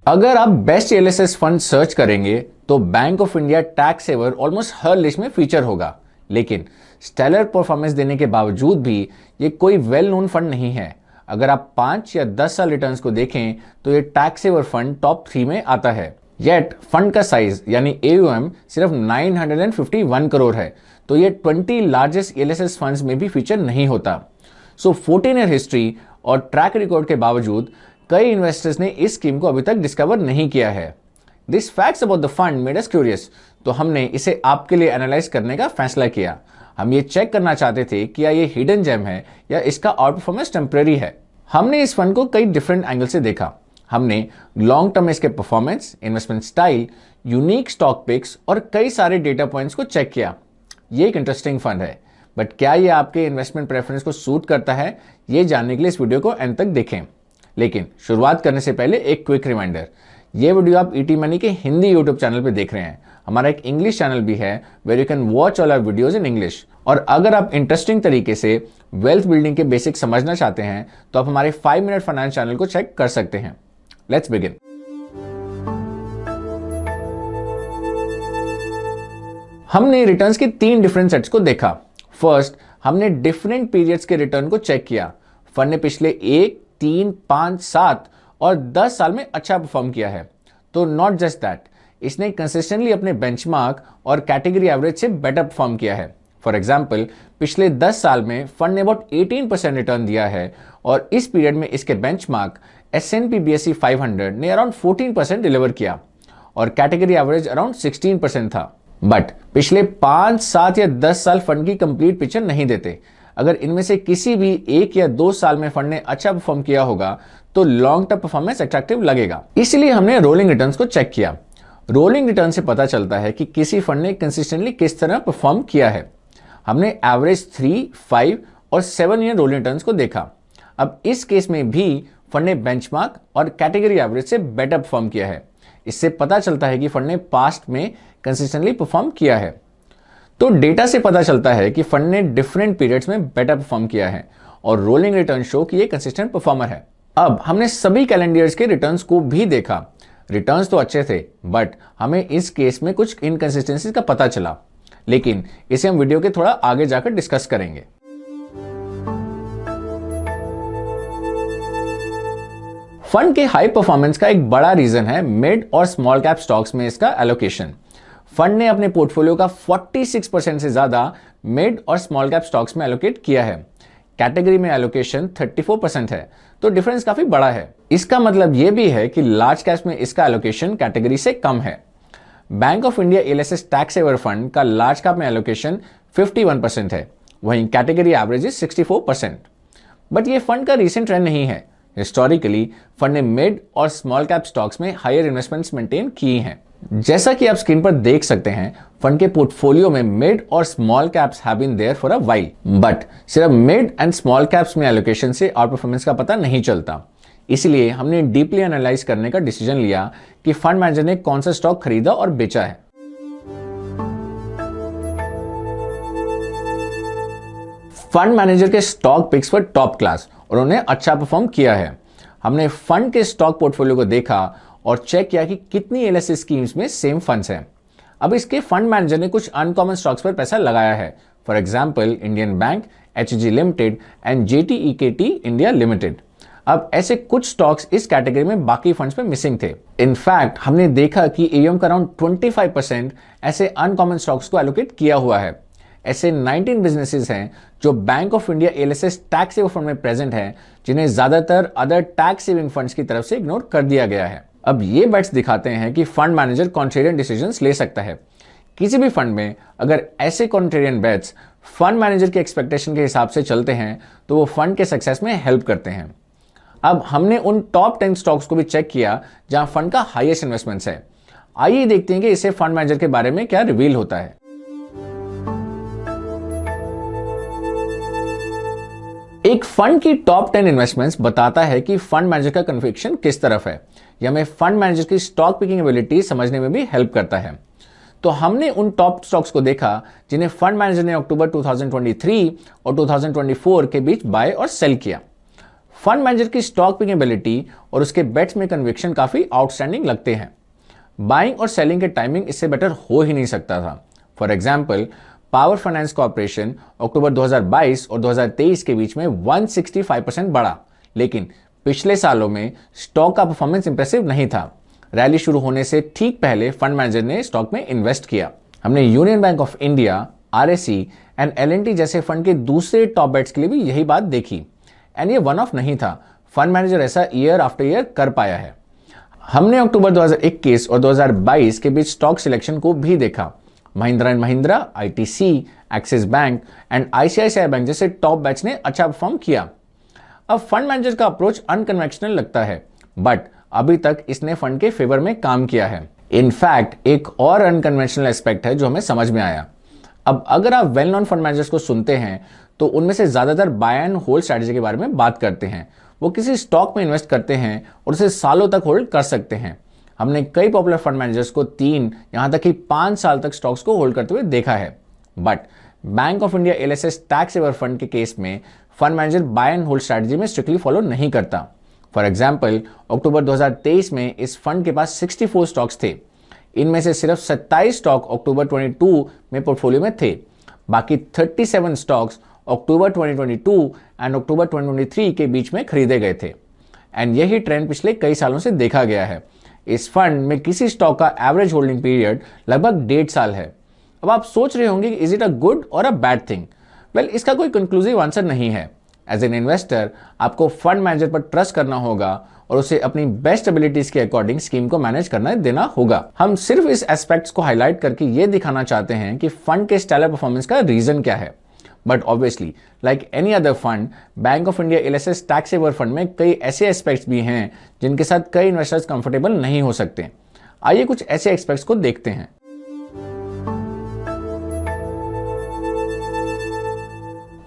अगर आप best LSS fund search करेंगे तो Bank of India tax saver almost हर लिस्ट में फीचर होगा, लेकिन स्टेलर परफॉर्मेंस देने के बावजूद भी ये कोई वेल नोन फंड नहीं है। अगर आप 5 या 10 साल रिटर्न्स को देखें तो ये टैक्स सेवर फंड टॉप 3 में आता है। येट फंड का साइज यानी AUM सिर्फ 951 करोड़ है, तो ये 20 लार्जेस्ट एलएसएस फंड्स में भी फीचर नहीं होता। सो 14 ईयर हिस्ट्री और ट्रैक रिकॉर्ड के बावजूद कई इन्वेस्टर्स ने इस स्कीम को अभी तक डिस्कवर नहीं किया है। This facts about the fund made us curious, तो हमने इसे आपके लिए एनालाइज करने का फैसला किया। हम ये चेक करना चाहते थे कि क्या ये हिडन जेम है या इसका आउट परफॉर्मेंस टेम्परेरी है। हमने इस फंड को कई डिफरेंट एंगल से देखा। हमने लॉन्ग टर्म में इसके performance, investment style, unique stock picks और कई सारे डेटा पॉइंट्स को चेक किया। ये एक इंटरेस्टिंग फंड है, बट क्या ये आपके इन्वेस्टमेंट प्रेफरेंस को सूट करता है, ये जानने के लिए इस वीडियो को एंड तक देखें। लेकिन शुरुआत करने से पहले एक क्विक रिमाइंडर, ये वीडियो आप ईटी मनी के हिंदी यूट्यूब चैनल पे देख रहे हैं। हमारा एक इंग्लिश चैनल भी है where you can watch all our videos in English. और अगर आप इंटरेस्टिंग तरीके से वेल्थ बिल्डिंग के बेसिक समझना चाहते हैं तो आप हमारे 5 मिनट फाइनेंस चैनल को चेक कर सकते हैं। Let's begin. हमने रिटर्न्स के 3 डिफरेंट सेट्स को देखा। फर्स्ट, हमने डिफरेंट पीरियड्स के रिटर्न को चेक किया। फंड ने पिछले 1, 3, 5, 7 और 10 साल में अच्छा परफॉर्म किया है। तो नॉट जस्ट दैट, इसने कंसिस्टेंटली अपने बेंचमार्क और कैटेगरी एवरेज से बेटर परफॉर्म किया है। फॉर एग्जाम्पल, पिछले 10 साल में फंड ने अबाउट 18% रिटर्न दिया है और इस पीरियड में इसके बेंचमार्क S&P BSE 500 ने अराउंड 14% डिलीवर किया और कैटेगरी एवरेज अराउंड 16% था। बट पिछले 5, 7 या 10 साल फंड की कंप्लीट पिक्चर नहीं देते। अगर इनमें से किसी भी 1 या 2 साल में फंड ने अच्छा परफॉर्म किया होगा तो लॉन्ग टर्म परफॉर्मेंस अट्रैक्टिव लगेगा। इसलिए हमने रोलिंग रिटर्न्स को चेक किया। रोलिंग रिटर्न से पता चलता है कि किसी फंड ने कंसिस्टेंटली किस तरह परफॉर्म किया है। हमने एवरेज 3, 5 और 7 ईयर रोलिंग रिटर्न्स को देखा। अब इस केस में भी फंड ने बेंचमार्क और कैटेगरी एवरेज से बेटर परफॉर्म किया है। इससे पता चलता है कि फंड ने पास्ट में कंसिस्टेंटली परफॉर्म किया है। तो डेटा से पता चलता है कि फंड ने डिफरेंट पीरियड्स में बेटर परफॉर्म किया है और रोलिंग रिटर्न शो कि ये कंसिस्टेंट परफॉर्मर है। अब हमने सभी कैलेंडर ईयर्स के रिटर्न्स को भी देखा। रिटर्न्स तो अच्छे थे, बट हमें इस केस में कुछ इनकंसिस्टेंसीज का पता चला, लेकिन इसे हम वीडियो के थोड़ा आगे जाकर डिस्कस करेंगे। फंड के हाई परफॉर्मेंस का एक बड़ा रीजन है मिड और स्मॉल कैप स्टॉक्स में इसका एलोकेशन। फंड ने अपने पोर्टफोलियो का 46% से ज्यादा मिड और स्मॉल कैप स्टॉक्स में एलोकेट किया है। कैटेगरी में एलोकेशन 34% है, तो डिफरेंस काफी बड़ा है। इसका मतलब यह भी है कि लार्ज कैप्स में इसका एलोकेशन कैटेगरी से कम है। Bank of India LSS tax saver fund का लार्ज कैप में एलोकेशन 51% है, वहीं कैटेगरी एवरेज 64%। बट ये फंड का रीसेंट ट्रेंड नहीं है। हिस्टोरिकली फंड ने मिड और स्मॉल कैप स्टॉक्स में हायर इन्वेस्टमेंट्स मेंटेन की हैं। जैसा कि आप स्क्रीन पर देख सकते हैं, फंड के पोर्टफोलियो में मिड और small caps have been there for a while, but सिर्फ मिड एंड स्मॉल कैप्स में एलोकेशन से आउट परफॉर्मेंस का पता नहीं चलता। इसलिए हमने डीपली एनालाइज करने का डिसीजन लिया कि फंड मैनेजर ने कौन सा स्टॉक खरीदा और बेचा है। फंड मैनेजर के स्टॉक पिक्स पर टॉप क्लास और उन्होंने अच्छा परफॉर्म किया है। हमने फंड के स्टॉक पोर्टफोलियो को देखा और चेक किया कि कितनी एलएसए स्कीम्स में सेम फंड्स हैं। अब इसके फंड मैनेजर ने कुछ अनकॉमन स्टॉक्स पर पैसा लगाया है। For example, Indian bank, HG limited and JTEKT India limited. अब ऐसे कुछ स्टॉक्स इस कैटेगरी में बाकी फंड्स में मिसिंग थे। इनफैक्ट हमने देखा कि AUM का अराउंड 25% ऐसे अनकॉमन स्टॉक्स को एलोकेट किया हुआ है। ऐसे 19 बिजनेसेस हैं जो Bank of India LSS tax saver fund में प्रेजेंट हैं, जिन्हें ज्यादातर अदर टैक्स सेविंग फंड्स की तरफ से इग्नोर कर दिया गया है। अब ये बेट्स दिखाते हैं कि फंड मैनेजर कॉन्ट्रेरियन डिसीजंस ले सकता है। किसी भी फंड में अगर ऐसे कॉन्ट्रेरियन बेट्स फंड मैनेजर के एक्सपेक्टेशन के हिसाब से चलते हैं तो वो फंड के सक्सेस में हेल्प करते हैं। अब हमने उन टॉप 10 स्टॉक्स को भी चेक किया जहां फंड का हाईएस्ट इन्वेस्टमेंट्स है। आइए देखते हैं कि इससे फंड मैनेजर के बारे में क्या रिवील होता है। एक फंड की टॉप 10 इन्वेस्टमेंट्स बताता है कि फंड मैनेजर का कन्विक्शन किस तरफ है। यह हमें फंड मैनेजर की स्टॉक पिकिंग एबिलिटी समझने में भी हेल्प करता है। तो हमने उन टॉप स्टॉक्स को देखा जिन्हें फंड मैनेजर ने अक्टूबर 2023 और 2024 के बीच बाय और सेल किया। फंड मैनेजर की स्टॉक पिकिंग एबिलिटी और उसके बेट्स में कन्विक्शन काफी आउटस्टैंडिंग लगते हैं। बाइंग और सेलिंग के टाइमिंग इससे बेटर हो ही नहीं सकता था। For example, power finance corporation October 2022 और 2023 के बीच में 165% बढ़ा, लेकिन पिछले सालों में स्टॉक का परफॉर्मेंस इंप्रेसिव नहीं था। रैली शुरू होने से ठीक पहले फंड मैनेजर ने स्टॉक में इन्वेस्ट किया। हमने union bank of India, RSE and L&T जैसे फंड के दूसरे टॉप बेट्स के लिए भी यही बात देखी। एंड ये वन ऑफ नहीं था, फंड मैनेजर ऐसा ईयर आफ्टर ईयर कर पाया है। हमने अक्टूबर 2021 और 2022 के बीच स्टॉक सिलेक्शन को भी देखा। Mahindra and Mahindra, ITC, axis bank and ICICI bank जैसे टॉप बेट्स ने अच्छा परफॉर्म किया। अब फंड मैनेजर का अप्रोच अनकन्वेंशनल लगता है, बट अभी तक इसने फंड के फेवर में काम किया है। इनफैक्ट एक और अनकन्वेंशनल एस्पेक्ट है जो हमें समझ में आया। अब अगर आप वेल नोन फंड मैनेजर्स को सुनते हैं तो उनमें से ज्यादातर बाय एंड होल्ड स्ट्रैटेजी के बारे में बात करते हैं। वो किसी स्टॉक में इन्वेस्ट करते हैं और उसे सालों तक होल्ड कर सकते हैं। हमने कई पॉपुलर फंड मैनेजर्स को 3 यहां तक कि 5 साल तक स्टॉक्स को होल्ड करते हुए देखा है। But Bank of India LSS tax saver fund के केस में fund manager buy and hold strategy में स्ट्रिक्टली फॉलो नहीं करता। फॉर एग्जाम्पल, अक्टूबर 2023 में इस फंड के पास 64 स्टॉक्स थे। इनमें से सिर्फ 27 स्टॉक अक्टूबर 22 में पोर्टफोलियो में थे। बाकी 37 स्टॉक्स अक्टूबर 2022 एंड अक्टूबर 2023 के बीच में खरीदे गए थे। एंड यही ट्रेंड पिछले कई सालों से देखा गया है। इस फंड में किसी स्टॉक का एवरेज होल्डिंग पीरियड लगभग 1.5 साल है। अब आप सोच रहे होंगे कि इज इट अ गुड और अ बैड थिंग? वेल, इसका कोई कंक्लूसिव आंसर नहीं है। एज एन इन्वेस्टर आपको फंड मैनेजर पर ट्रस्ट करना होगा और उसे अपनी बेस्ट एबिलिटीज के अकॉर्डिंग स्कीम को मैनेज करना देना होगा। हम सिर्फ इस एस्पेक्ट्स को हाईलाइट करके ये दिखाना चाहते हैं कि फंड के स्टेलर परफॉर्मेंस का रीजन क्या है। But obviously, like any other fund, Bank of India LSS tax saver fund में कई ऐसे एस्पेक्ट्स भी हैं जिनके साथ कई इन्वेस्टर्स कंफर्टेबल नहीं हो सकते। आइए कुछ ऐसे एस्पेक्ट्स को देखते हैं।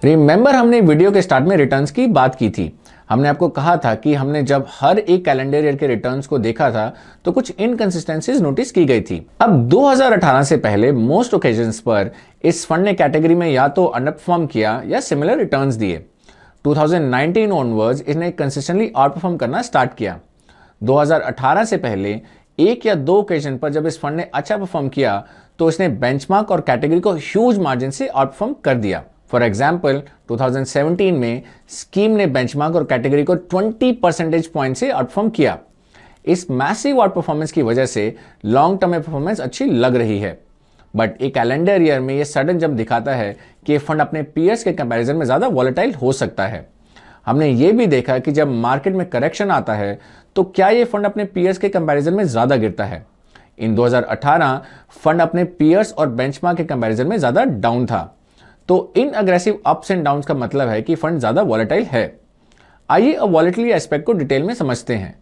रिमेंबर, हमने वीडियो के स्टार्ट में रिटर्न्स की बात की थी। हमने आपको कहा था कि हमने जब हर एक कैलेंडर ईयर के रिटर्न्स को देखा था तो कुछ इनकंसिस्टेंसीज नोटिस की गई थी। अब 2018 से पहले मोस्ट ओकेजन्स पर इस फंड ने कैटेगरी में या तो अंडर परफॉर्म किया या सिमिलर रिटर्न्स दिए। 2019 ऑनवर्ड्स इसने कंसिस्टेंटली आउट परफॉर्म करना स्टार्ट किया। 2018 से पहले 1 या 2 ओकेजन पर जब इस फंड ने अच्छा परफॉर्म किया तो इसने बेंचमार्क और कैटेगरी को ह्यूज मार्जिन से आउट परफॉर्म कर दिया। फॉर एग्जाम्पल, 2017 में स्कीम ने बेंचमार्क और कैटेगरी को 20 परसेंटेज पॉइंट से आउटपरफॉर्म किया। इस मैसिव आउट परफॉर्मेंस की वजह से लॉन्ग टर्म में परफॉर्मेंस अच्छी लग रही है। बट एक कैलेंडर ईयर में ये सडन जंप दिखाता है कि फंड अपने पीयर्स के कंपैरिजन में ज्यादा वॉलेटाइल हो सकता है। हमने ये भी देखा कि जब मार्केट में करेक्शन आता है तो क्या ये फंड अपने पीयर्स के कंपैरिजन में ज्यादा गिरता है। इन 2018 फंड अपने पीयर्स और बेंचमार्क के कंपैरिजन में ज्यादा डाउन था। तो इन अग्रेसिव अप्स एंड डाउन्स का मतलब है कि फंड ज्यादा वॉलेटाइल है। आइए अब वॉलेटिलिटी एस्पेक्ट को डिटेल में समझते हैं।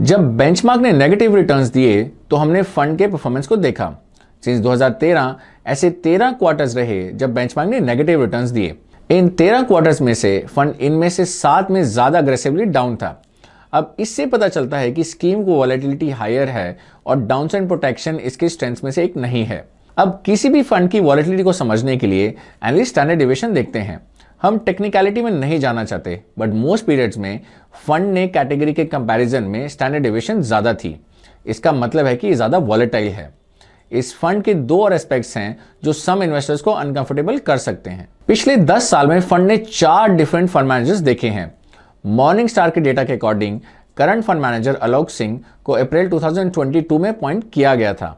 जब बेंचमार्क ने नेगेटिव रिटर्न्स दिए तो हमने फंड के परफॉर्मेंस को देखा। सिंस 2013 ऐसे 13 क्वार्टर्स रहे जब बेंचमार्क ने नेगेटिव रिटर्न्स दिए। इन 13 क्वार्टर्स में से फंड इनमें से 7 में ज्यादा अग्रेसिवली डाउन था। अब इससे पता चलता है कि स्कीम को वॉलेटिलिटी हायर है और डाउनसाइड प्रोटेक्शन इसके स्ट्रेंथ्स में से एक नहीं है। अब किसी भी फंड की वॉलेटिलिटी को समझने के लिए एनालिस्ट स्टैंडर्ड डेविएशन देखते हैं। हम टेक्निकलिटी में नहीं जाना चाहते, बट मोस्ट पीरियड्स में फंड ने कैटेगरी के कंपैरिजन में स्टैंडर्ड डेविएशन ज्यादा थी। इसका मतलब है कि ये ज्यादा वॉलेटाइल है। इस फंड के 2 और एस्पेक्ट्स हैं जो सम इन्वेस्टर्स को अनकंफर्टेबल कर सकते हैं। पिछले 10 साल में फंड ने 4 डिफरेंट फंड मैनेजर्स देखे हैं। मॉर्निंग स्टार के डेटा के according current fund manager Alok Singh को अप्रैल 2022 में अपॉइंट किया गया था।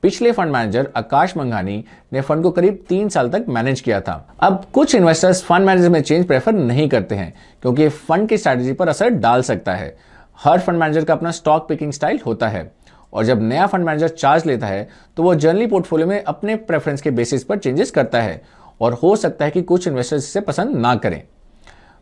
पिछले फंड मैनेजर आकाश मंघानी ने फंड को करीब 3 साल तक मैनेज किया था। अब कुछ इन्वेस्टर्स फंड मैनेजर में चेंज प्रेफर नहीं करते हैं क्योंकि फंड की स्ट्रैटेजी पर असर डाल सकता है। हर फंड मैनेजर का अपना स्टॉक पिकिंग स्टाइल होता है और जब नया फंड मैनेजर चार्ज लेता है तो वो जनरली पोर्टफोलियो में अपने प्रेफरेंस के बेसिस पर चेंजेस करता है और हो सकता है कि कुछ इन्वेस्टर्स इसे पसंद ना करें।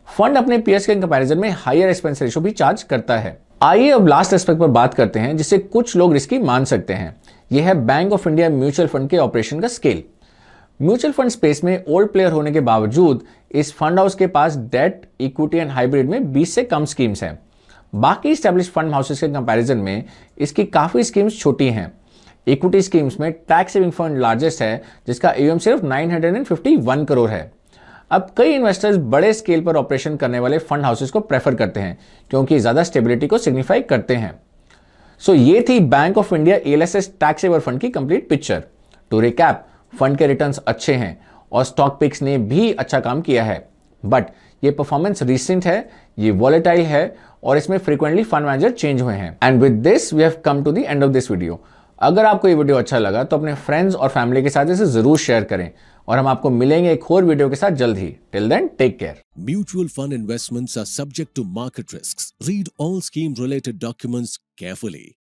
फंड अपने पीएस के कंपैरिजन में हायर एक्सपेंस रेशो भी चार्ज करता है। आइए अब लास्ट एस्पेक्ट पर बात करते हैं जिसे कुछ लोग रिस्की मान सकते हैं। यह है Bank of India mutual fund के ऑपरेशन का स्केल। म्यूचुअल फंड स्पेस में ओल्ड प्लेयर होने के बावजूद इस फंड हाउस के पास डेट, इक्विटी एंड हाइब्रिड में 20 से कम स्कीम्स हैं। बाकी स्टैब्लिश फंड हाउसेस के कंपैरिजन में इसकी काफ़ी स्कीम्स छोटी हैं। इक्विटी स्कीम्स में टैक्स सेविंग फंड लार्जेस्ट है, जिसका एयूएम सिर्फ 951 करोड़ है। अब कई इन्वेस्टर्स बड़े स्केल पर ऑपरेशन करने वाले फंड हाउसेस को प्रेफर करते हैं क्योंकि ज़्यादा स्टेबिलिटी को सिग्निफाई करते हैं। सो ये थी bank of India LSS tax saver fund की complete picture. To recap, fund के रिटर्न्स अच्छे हैं और स्टॉक पिक्स ने भी अच्छा काम किया है, बट ये परफॉर्मेंस रिसेंट है, ये वॉलेटाइल है और इसमें फ्रीक्वेंटली फंड मैनेजर चेंज हुए हैं। And with this we have come to the end of this video. अगर आपको ये वीडियो अच्छा लगा तो अपने फ्रेंड्स और फैमिली के साथ इसे जरूर शेयर करें और हम आपको मिलेंगे एक और वीडियो के साथ जल्द ही। Till then, take care. Mutual fund investments are subject to market risks. Read all scheme related documents carefully.